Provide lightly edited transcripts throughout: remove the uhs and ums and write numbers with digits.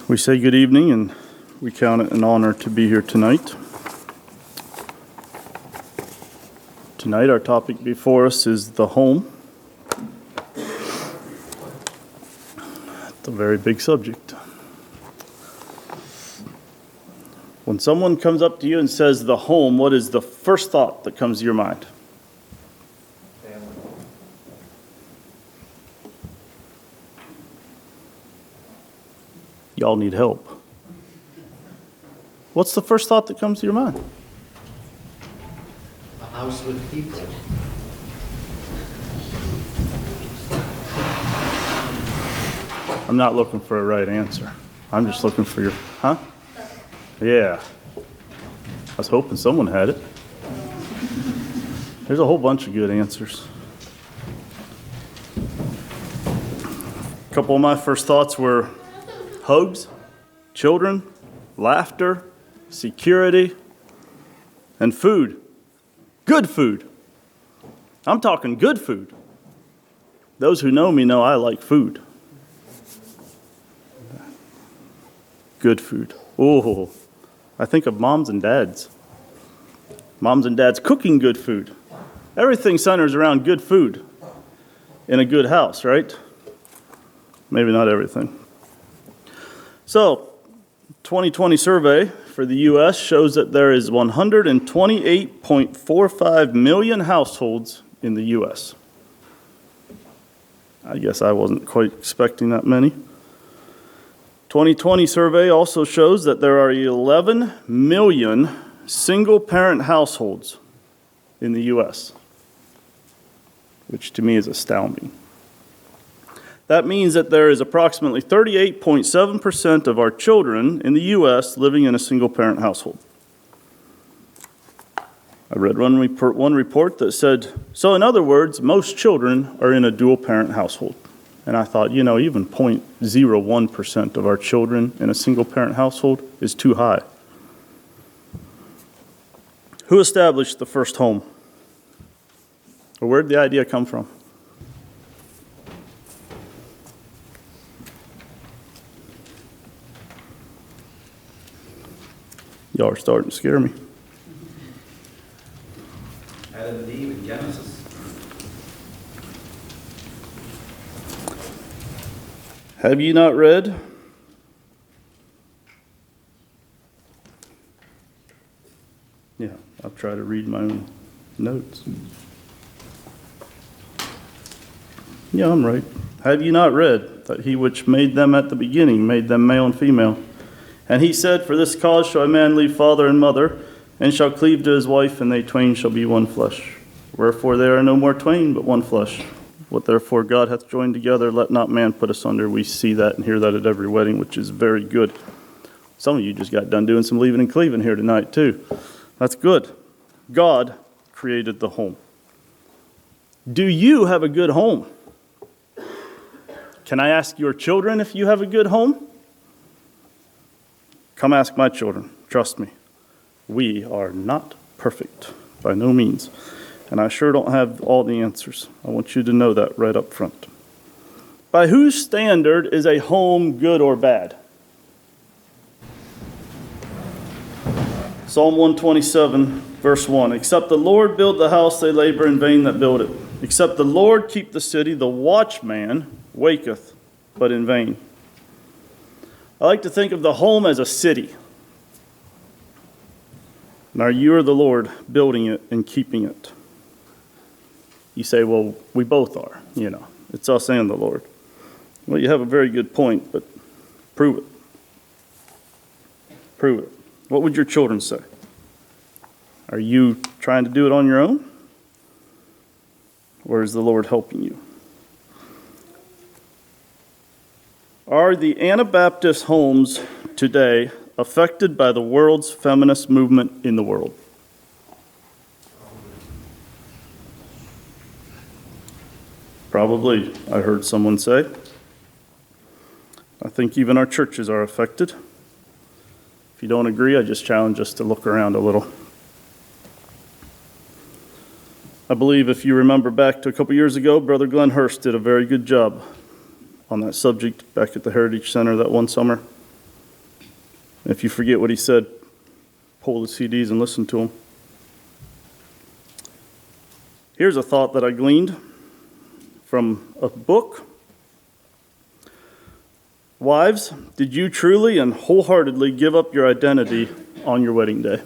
We say good evening, and we count it an honor to be here tonight. Tonight, our topic before us is the home. It's a very big subject. When someone comes up to you and says the home, what is the first thought that comes to your mind? Family. Y'all need help. What's the first thought that comes to your mind? A house with people. I'm not looking for a right answer. I'm just looking for your, huh? Yeah. I was hoping someone had it. There's a whole bunch of good answers. A couple of my first thoughts were hugs, children, laughter, security, and food. Good food. I'm talking good food. Those who know me know I like food. Good food. Oh, I think of moms and dads. Moms and dads cooking good food. Everything centers around good food in a good house, right? Maybe not everything. So, 2020 survey for the U.S. shows that there is 128.45 million households in the U.S. I guess I wasn't quite expecting that many. 2020 survey also shows that there are 11 million single-parent households in the U.S., which to me is astounding. That means that there is approximately 38.7% of our children in the U.S. living in a single-parent household. I read one report that said, so in other words, most children are in a dual-parent household. And I thought, even 0.01% of our children in a single-parent household is too high. Who established the first home? Or where did the idea come from? Y'all are starting to scare me. Adam and Eve in Genesis. Have you not read? Yeah, I'll try to read my own notes. Yeah, I'm right. Have you not read that he which made them at the beginning made them male and female? And he said, for this cause shall a man leave father and mother, and shall cleave to his wife, and they twain shall be one flesh. Wherefore there are no more twain, but one flesh. What therefore God hath joined together, let not man put asunder. We see that and hear that at every wedding, which is very good. Some of you just got done doing some leaving and cleaving here tonight, too. That's good. God created the home. Do you have a good home? Can I ask your children if you have a good home? Come ask my children. Trust me. We are not perfect, by no means. And I sure don't have all the answers. I want you to know that right up front. By whose standard is a home good or bad? Psalm 127, verse 1. Except the Lord build the house, they labor in vain that build it. Except the Lord keep the city, the watchman waketh, but in vain. I like to think of the home as a city. And are you or the Lord building it and keeping it? You say, well, we both are, It's us and the Lord. Well, you have a very good point, but prove it. Prove it. What would your children say? Are you trying to do it on your own? Or is the Lord helping you? Are the Anabaptist homes today affected by the world's feminist movement in the world? Probably, I heard someone say. I think even our churches are affected. If you don't agree, I just challenge us to look around a little. I believe if you remember back to a couple years ago, Brother Glenn Hurst did a very good job on that subject back at the Heritage Center that one summer. If you forget what he said, pull the CDs and listen to them. Here's a thought that I gleaned from a book. Wives, did you truly and wholeheartedly give up your identity on your wedding day?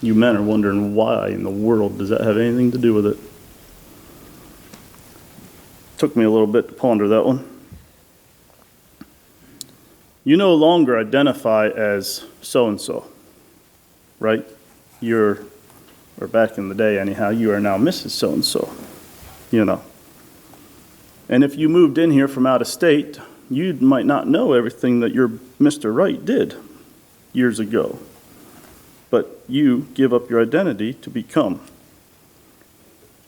You men are wondering why in the world does that have anything to do with it? Took me a little bit to ponder that one. You no longer identify as so-and-so, right? Or back in the day anyhow, you are now Mrs. So-and-so, you know. And if you moved in here from out of state, you might not know everything that your Mr. Right did years ago. But you give up your identity to become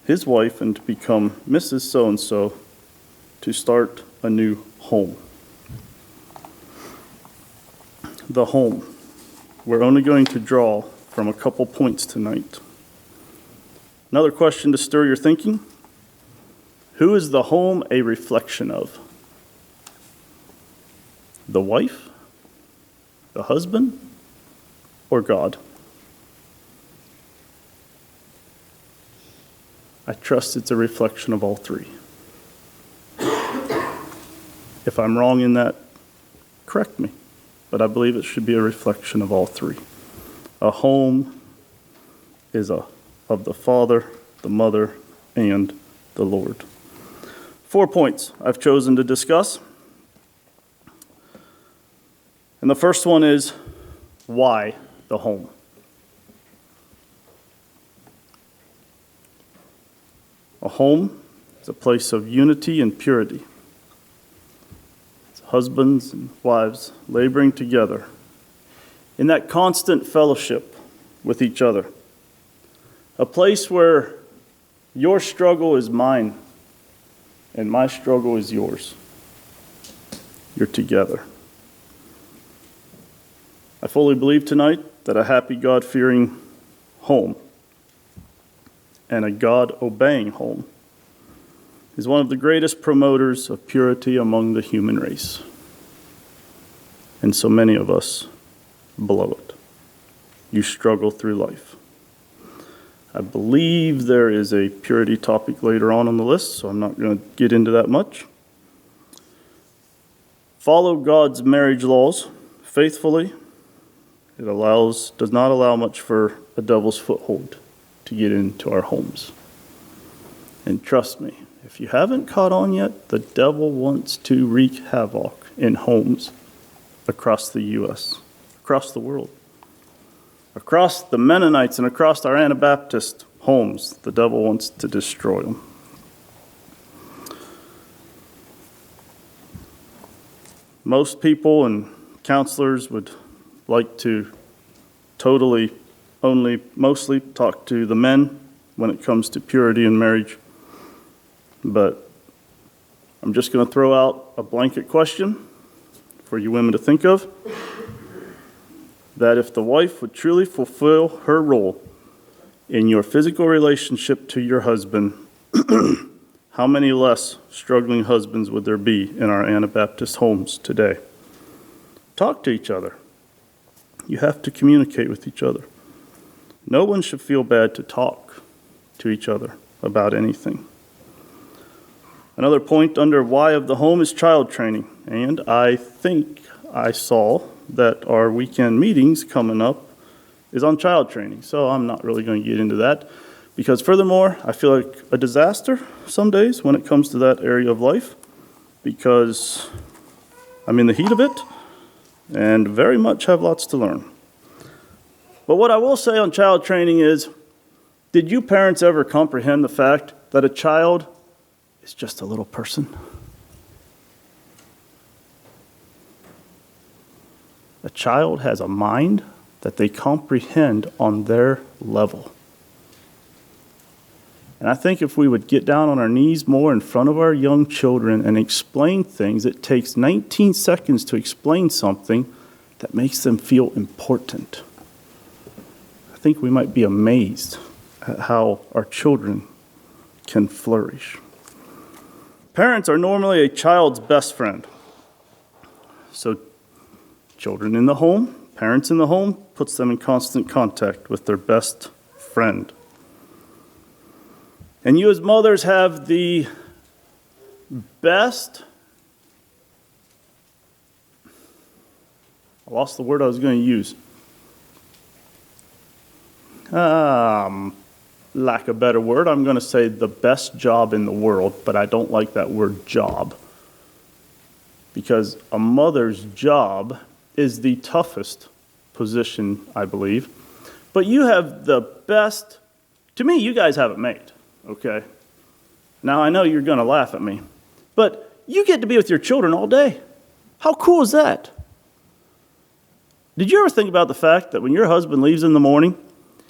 his wife and to become Mrs. So-and-so to start a new home. The home. We're only going to draw from a couple points tonight. Another question to stir your thinking. Who is the home a reflection of? The wife, the husband, or God? I trust it's a reflection of all three. If I'm wrong in that, correct me. But I believe it should be a reflection of all three. A home is of the Father, the Mother, and the Lord. 4 points I've chosen to discuss. And the first one is, why the home? A home is a place of unity and purity. It's husbands and wives laboring together in that constant fellowship with each other. A place where your struggle is mine and my struggle is yours. You're together. I fully believe tonight that a happy, God-fearing home and a God-obeying home is one of the greatest promoters of purity among the human race. And so many of us blow it. You struggle through life. I believe there is a purity topic later on the list, so I'm not going to get into that much. Follow God's marriage laws faithfully. It does not allow much for a devil's foothold to get into our homes. And trust me, if you haven't caught on yet, the devil wants to wreak havoc in homes across the U.S., across the world. Across the Mennonites and across our Anabaptist homes, the devil wants to destroy them. Most people and counselors would like to mostly talk to the men when it comes to purity in marriage. But I'm just going to throw out a blanket question for you women to think of. That if the wife would truly fulfill her role in your physical relationship to your husband, how many less struggling husbands would there be in our Anabaptist homes today? Talk to each other. You have to communicate with each other. No one should feel bad to talk to each other about anything. Another point under why of the home is child training. And I think I saw that our weekend meetings coming up is on child training. So I'm not really going to get into that. Because furthermore, I feel like a disaster some days when it comes to that area of life. Because I'm in the heat of it and very much have lots to learn. But what I will say on child training is, did you parents ever comprehend the fact that a child is just a little person? A child has a mind that they comprehend on their level. And I think if we would get down on our knees more in front of our young children and explain things, it takes 19 seconds to explain something that makes them feel important. I think we might be amazed at how our children can flourish. Parents are normally a child's best friend. So children in the home, parents in the home, puts them in constant contact with their best friend. And you as mothers have the best, I lost the word I was going to use. Lack of a better word, I'm going to say the best job in the world, but I don't like that word job. Because a mother's job is the toughest position, I believe. But you have the best, to me, you guys have it made, okay? Now, I know you're going to laugh at me, but you get to be with your children all day. How cool is that? Did you ever think about the fact that when your husband leaves in the morning,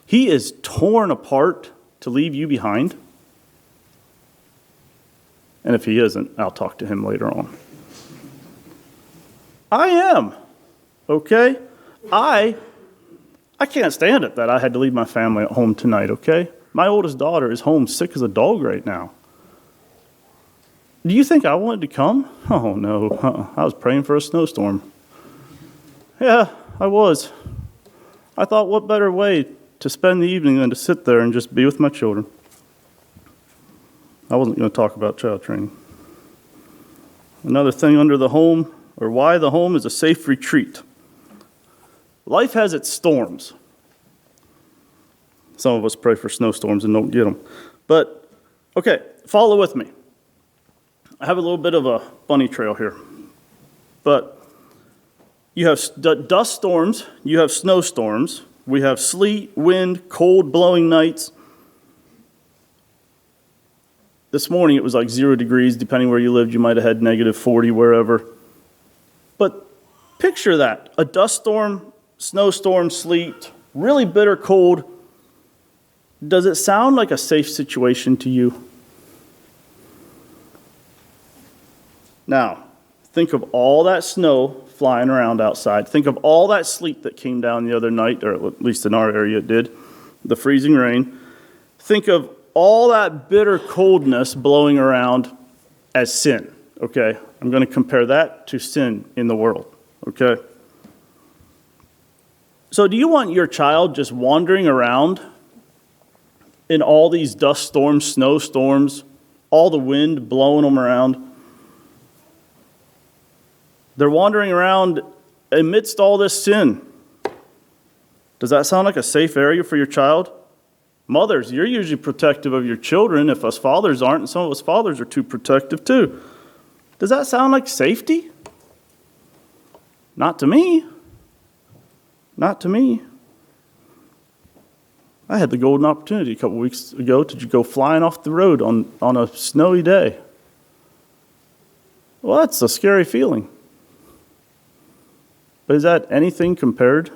he is torn apart to leave you behind? And if he isn't, I'll talk to him later on. I am, okay? I can't stand it that I had to leave my family at home tonight, okay? My oldest daughter is home sick as a dog right now. Do you think I wanted to come? Oh, no. I was praying for a snowstorm. Yeah, I was. I thought, what better way to spend the evening than to sit there and just be with my children? I wasn't going to talk about child training. Another thing under the home, or why the home is a safe retreat. Life has its storms. Some of us pray for snowstorms and don't get them. But, okay, follow with me. I have a little bit of a bunny trail here. But you have dust storms, you have snowstorms, we have sleet, wind, cold, blowing nights. This morning it was like 0 degrees. Depending where you lived, you might have had negative 40 wherever. But picture that, a dust storm, snowstorm, sleet, really bitter cold. Does it sound like a safe situation to you? Now, think of all that snow flying around outside. Think of all that sleet that came down the other night, or at least in our area it did, the freezing rain. Think of all that bitter coldness blowing around as sin, okay? I'm going to compare that to sin in the world, okay? So do you want your child just wandering around in all these dust storms, snowstorms, all the wind blowing them around? They're wandering around amidst all this sin. Does that sound like a safe area for your child? Mothers, you're usually protective of your children if us fathers aren't, and some of us fathers are too protective too. Does that sound like safety? Not to me. Not to me. I had the golden opportunity a couple weeks ago to go flying off the road on a snowy day. Well, that's a scary feeling. But is that anything compared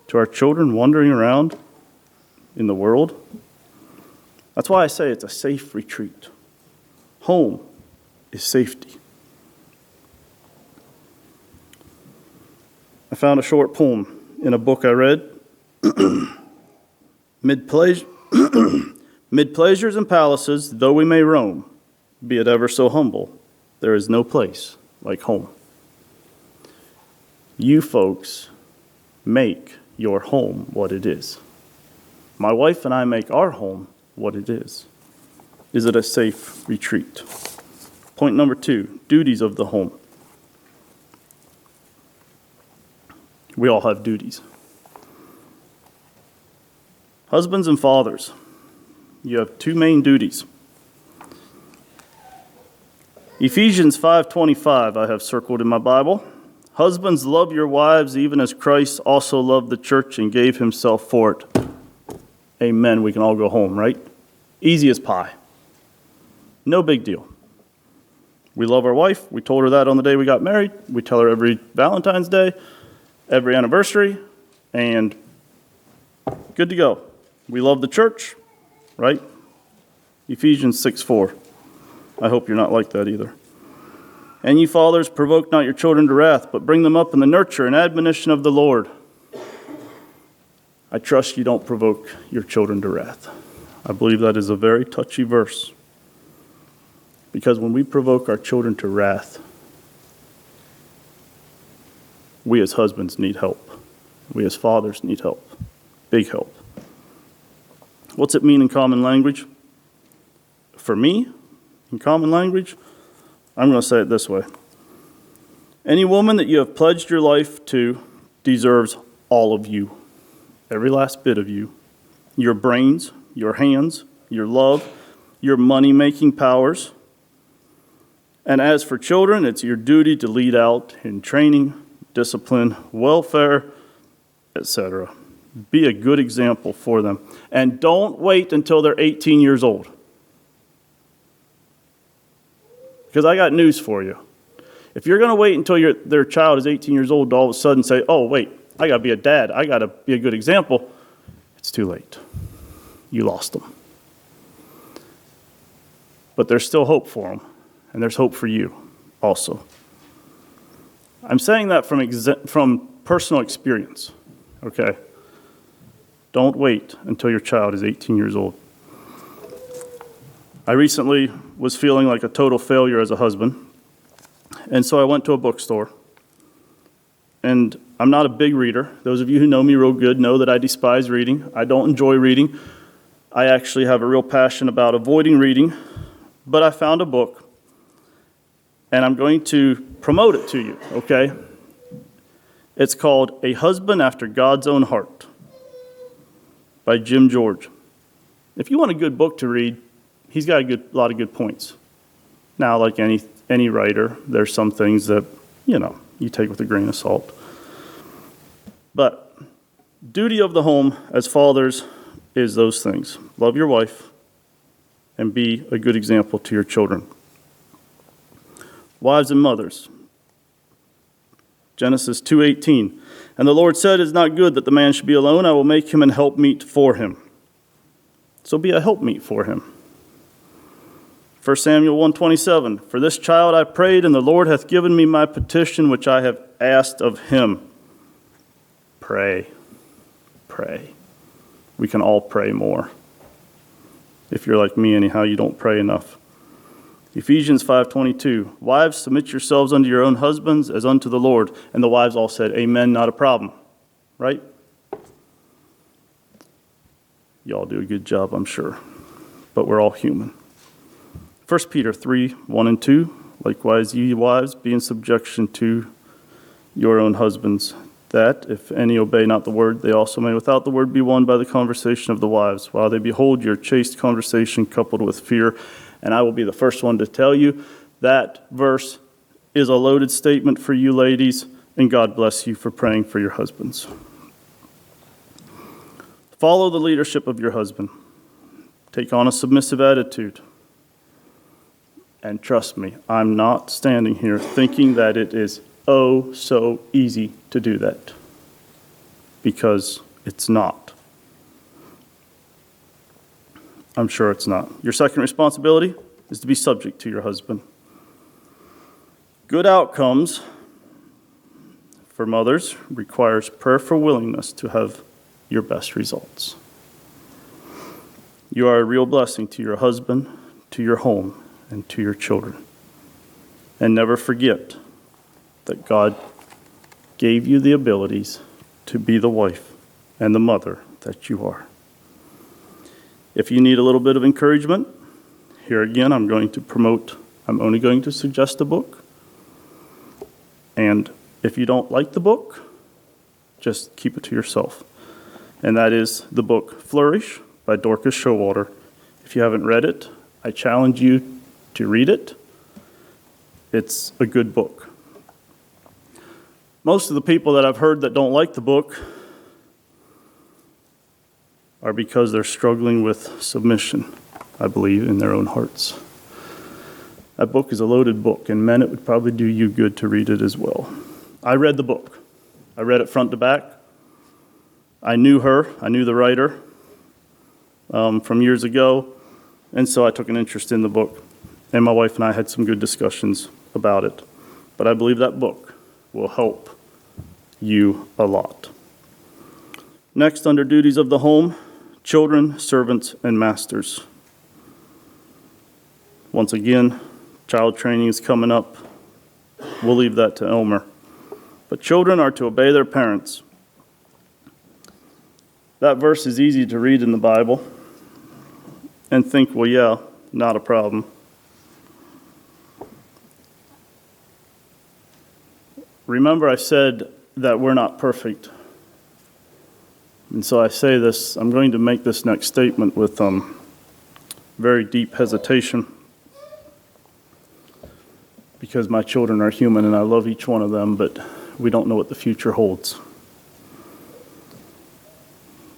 to our children wandering around in the world? That's why I say it's a safe retreat. Home is safety. I found a short poem in a book I read. Mid pleasures and palaces, though we may roam, be it ever so humble, there is no place like home. You folks make your home what it is. My wife and I make our home what it is. Is it a safe retreat? Point number 2, duties of the home. We all have duties. Husbands and fathers, you have 2 main duties. Ephesians 5:25 I have circled in my Bible. Husbands, love your wives even as Christ also loved the church and gave himself for it. Amen. We can all go home, right? Easy as pie. No big deal. We love our wife. We told her that on the day we got married. We tell her every Valentine's Day, every anniversary, and good to go. We love the church, right? Ephesians 6:4. I hope you're not like that either. And you fathers, provoke not your children to wrath, but bring them up in the nurture and admonition of the Lord. I trust you don't provoke your children to wrath. I believe that is a very touchy verse. Because when we provoke our children to wrath, we as husbands need help. We as fathers need help. Big help. What's it mean in common language? For me, in common language, I'm going to say it this way. Any woman that you have pledged your life to deserves all of you. Every last bit of you. Your brains, your hands, your love, your money-making powers. And as for children, it's your duty to lead out in training, discipline, welfare, etc. Be a good example for them. And don't wait until they're 18 years old. Because I got news for you. If you're going to wait until their child is 18 years old to all of a sudden say, oh, wait, I got to be a dad, I got to be a good example, it's too late. You lost them. But there's still hope for them, and there's hope for you also. I'm saying that from personal experience, okay? Don't wait until your child is 18 years old. I recently was feeling like a total failure as a husband, and so I went to a bookstore. And I'm not a big reader. Those of you who know me real good know that I despise reading. I don't enjoy reading. I actually have a real passion about avoiding reading. But I found a book, and I'm going to promote it to you, okay? It's called A Husband After God's Own Heart by Jim George. If you want a good book to read, he's got a lot of good points. Now, like any writer, there's some things that, you take with a grain of salt. But duty of the home as fathers is those things. Love your wife and be a good example to your children. Wives and mothers. Genesis 2:18. And the Lord said, it is not good that the man should be alone. I will make him an helpmeet for him. So be a helpmeet for him. 1 Samuel 1:27, for this child I prayed, and the Lord hath given me my petition which I have asked of him. Pray. Pray. We can all pray more. If you're like me anyhow, you don't pray enough. Ephesians 5:22, wives, submit yourselves unto your own husbands as unto the Lord. And the wives all said, amen, not a problem. Right? Y'all do a good job, I'm sure. But we're all human. 1 Peter 3:1-2, likewise ye wives, be in subjection to your own husbands, that, if any obey not the word, they also may without the word be won by the conversation of the wives, while they behold your chaste conversation coupled with fear. And I will be the first one to tell you that verse is a loaded statement for you ladies, and God bless you for praying for your husbands. Follow the leadership of your husband. Take on a submissive attitude. And trust me, I'm not standing here thinking that it is oh so easy to do that. Because it's not. I'm sure it's not. Your second responsibility is to be subject to your husband. Good outcomes for mothers requires prayerful willingness to have your best results. You are a real blessing to your husband, to your home, and to your children. And never forget that God gave you the abilities to be the wife and the mother that you are. If you need a little bit of encouragement, here again, I'm only going to suggest a book. And if you don't like the book, just keep it to yourself. And that is the book Flourish by Dorcas Showalter. If you haven't read it, I challenge you to read it. It's a good book. Most of the people that I've heard that don't like the book are because they're struggling with submission, I believe, in their own hearts. That book is a loaded book, and men, it would probably do you good to read it as well. I read the book. I read it front to back. I knew her. I knew the writer from years ago, and so I took an interest in the book. And my wife and I had some good discussions about it. But I believe that book will help you a lot. Next, under duties of the home, children, servants, and masters. Once again, Child training is coming up. We'll leave that to Elmer. But children are to obey their parents. That verse is easy to read in the Bible and think, well, yeah, not a problem. Remember, I said that we're not perfect. And so I say this, I'm going to make this next statement with very deep hesitation, because my children are human and I love each one of them, but we don't know what the future holds.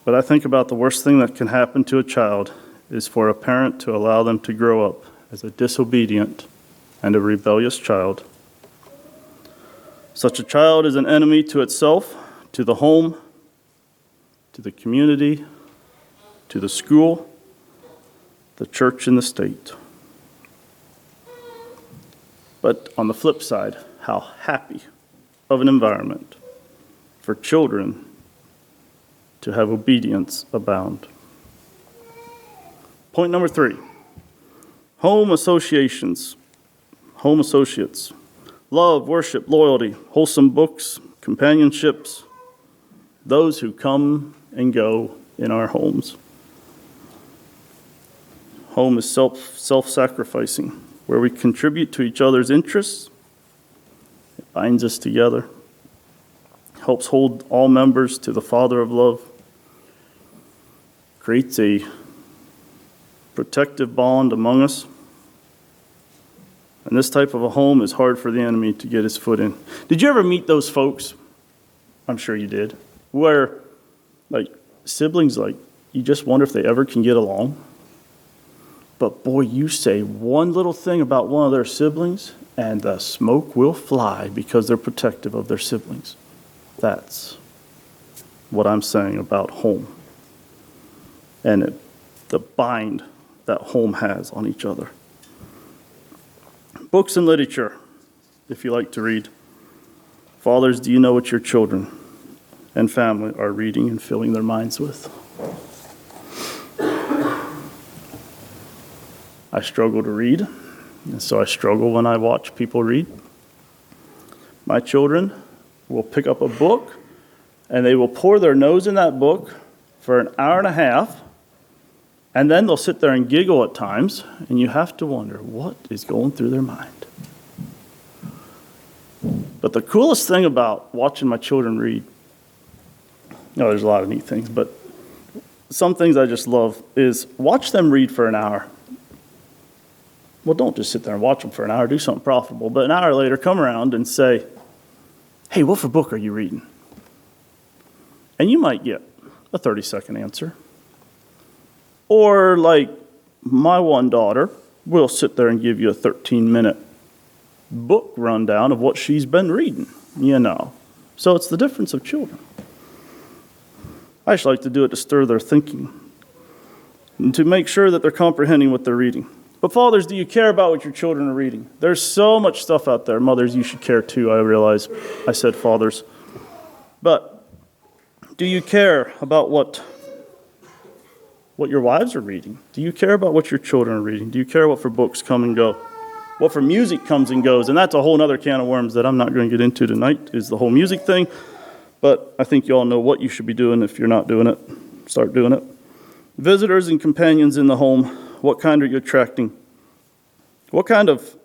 But I think about the worst thing that can happen to a child is for a parent to allow them to grow up as a disobedient and a rebellious child. Such a child is an enemy to itself, to the home, to the community, to the school, the church, and the state. But on the flip side, how happy of an environment for children to have obedience abound. Point number 3, home associations, home associates. Love, worship, loyalty, wholesome books, companionships, those who come and go in our homes. Home is self-sacrificing, where we contribute to each other's interests. It binds us together, helps hold all members to the Father of love, creates a protective bond among us. And this type of a home is hard for the enemy to get his foot in. Did you ever meet those folks? I'm sure you did. Where, siblings, you just wonder if they ever can get along. But boy, you say one little thing about one of their siblings, and the smoke will fly because they're protective of their siblings. That's what I'm saying about home. And the bind that home has on each other. Books and literature, if you like to read. Fathers, do you know what your children and family are reading and filling their minds with? I struggle to read, and so I struggle when I watch people read. My children will pick up a book, and they will pour their nose in that book for an hour and a half, and then they'll sit there and giggle at times, and you have to wonder what is going through their mind. But the coolest thing about watching my children read, there's a lot of neat things, but some things I just love is watch them read for an hour. Well, don't just sit there and watch them for an hour, do something profitable, but an hour later come around and say, hey, what for book are you reading? And you might get a 30-second answer. Or my one daughter will sit there and give you a 13-minute book rundown of what she's been reading, So it's the difference of children. I just like to do it to stir their thinking and to make sure that they're comprehending what they're reading. But fathers, do you care about what your children are reading? There's so much stuff out there. Mothers, you should care too, I realize. I said fathers. But do you care about what your wives are reading? Do you care about what your children are reading? Do you care what for books come and go? What for music comes and goes? And that's a whole other can of worms that I'm not going to get into tonight, is the whole music thing. But I think you all know what you should be doing if you're not doing it. Start doing it. Visitors and companions in the home, what kind are you attracting? What kind of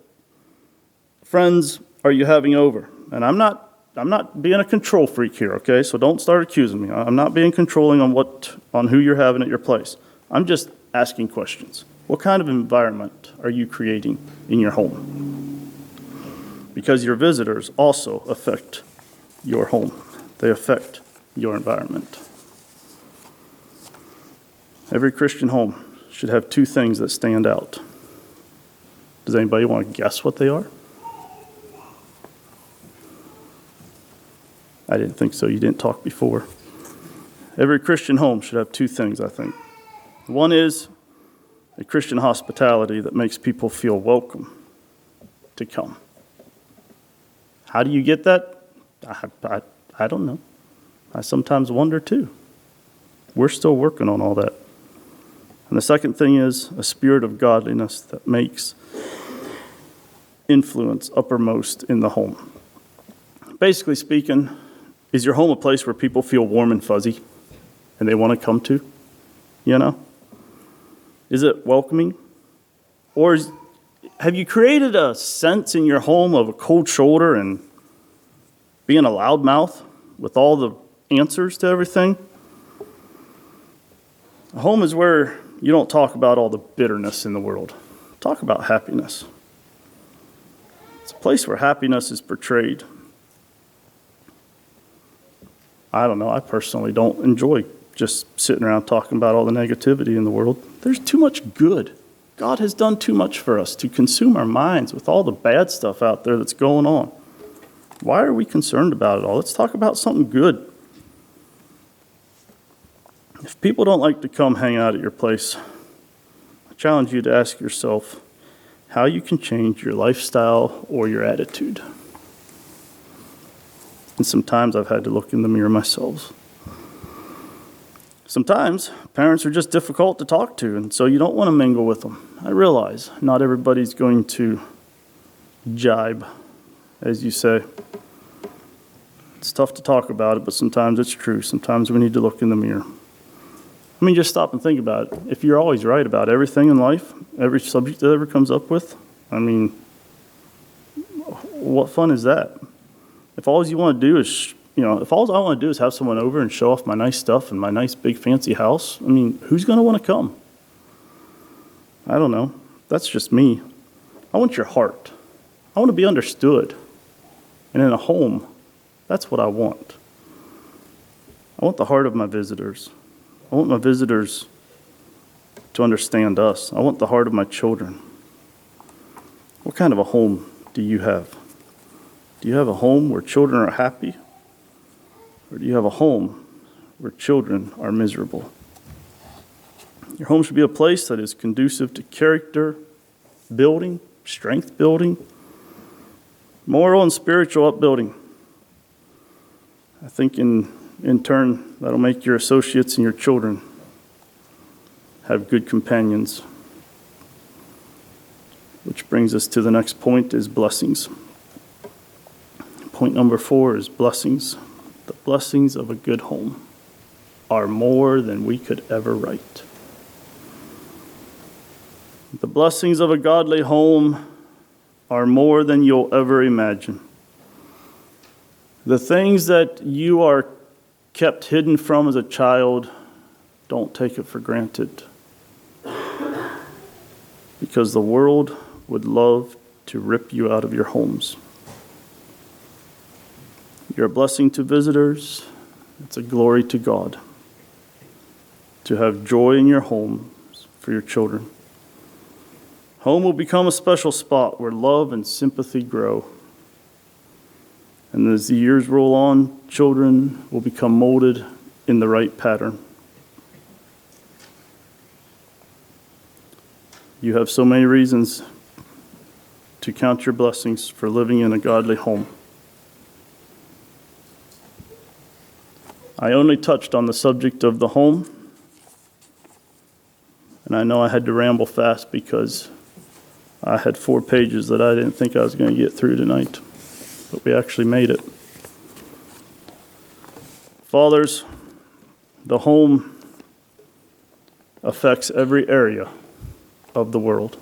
friends are you having over? And I'm not being a control freak here, okay? So don't start accusing me. I'm not being controlling on who you're having at your place. I'm just asking questions. What kind of environment are you creating in your home? Because your visitors also affect your home. They affect your environment. Every Christian home should have 2 things that stand out. Does anybody want to guess what they are? I didn't think so. You didn't talk before. Every Christian home should have 2 things, I think. One is a Christian hospitality that makes people feel welcome to come. How do you get that? I don't know. I sometimes wonder too. We're still working on all that. And the second thing is a spirit of godliness that makes influence uppermost in the home? Basically speaking, is your home a place where people feel warm and fuzzy and they want to come to? You know? Is it welcoming? Or have you created a sense in your home of a cold shoulder and being a loudmouth with all the answers to everything? A home is where you don't talk about all the bitterness in the world. Talk about happiness. It's a place where happiness is portrayed. I don't know, I personally don't enjoy just sitting around talking about all the negativity in the world. There's too much good. God has done too much for us to consume our minds with all the bad stuff out there that's going on. Why are we concerned about it all? Let's talk about something good. If people don't like to come hang out at your place, I challenge you to ask yourself how you can change your lifestyle or your attitude. And sometimes I've had to look in the mirror myself. Sometimes parents are just difficult to talk to, and so you don't want to mingle with them. I realize not everybody's going to jibe, as you say. It's tough to talk about it, but sometimes it's true. Sometimes we need to look in the mirror. I mean, just stop and think about it. If you're always right about everything in life, every subject that ever comes up with, I mean, what fun is that? If all you want to do is, if all I want to do is have someone over and show off my nice stuff and my nice big fancy house, I mean, who's going to want to come? I don't know. That's just me. I want your heart. I want to be understood. And in a home, that's what I want. I want the heart of my visitors. I want my visitors to understand us. I want the heart of my children. What kind of a home do you have? Do you have a home where children are happy? Or do you have a home where children are miserable? Your home should be a place that is conducive to character building, strength building, moral and spiritual upbuilding. I think in turn, that'll make your associates and your children have good companions. Which brings us to the next point is blessings. Point number 4 is blessings. The blessings of a good home are more than we could ever write. The blessings of a godly home are more than you'll ever imagine. The things that you are kept hidden from as a child, don't take it for granted. Because the world would love to rip you out of your homes. You're a blessing to visitors. It's a glory to God to have joy in your homes for your children. Home will become a special spot where love and sympathy grow. And as the years roll on, children will become molded in the right pattern. You have so many reasons to count your blessings for living in a godly home. I only touched on the subject of the home, and I know I had to ramble fast because I had 4 pages that I didn't think I was going to get through tonight, but we actually made it. Fathers, the home affects every area of the world.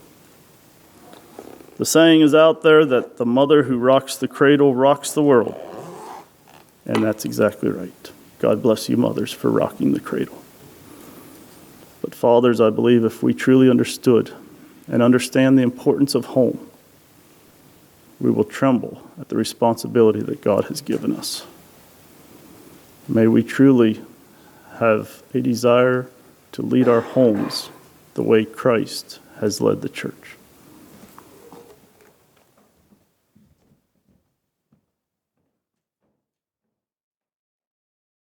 The saying is out there that the mother who rocks the cradle rocks the world, and that's exactly right. God bless you, mothers, for rocking the cradle. But fathers, I believe if we truly understood and understand the importance of home, we will tremble at the responsibility that God has given us. May we truly have a desire to lead our homes the way Christ has led the church.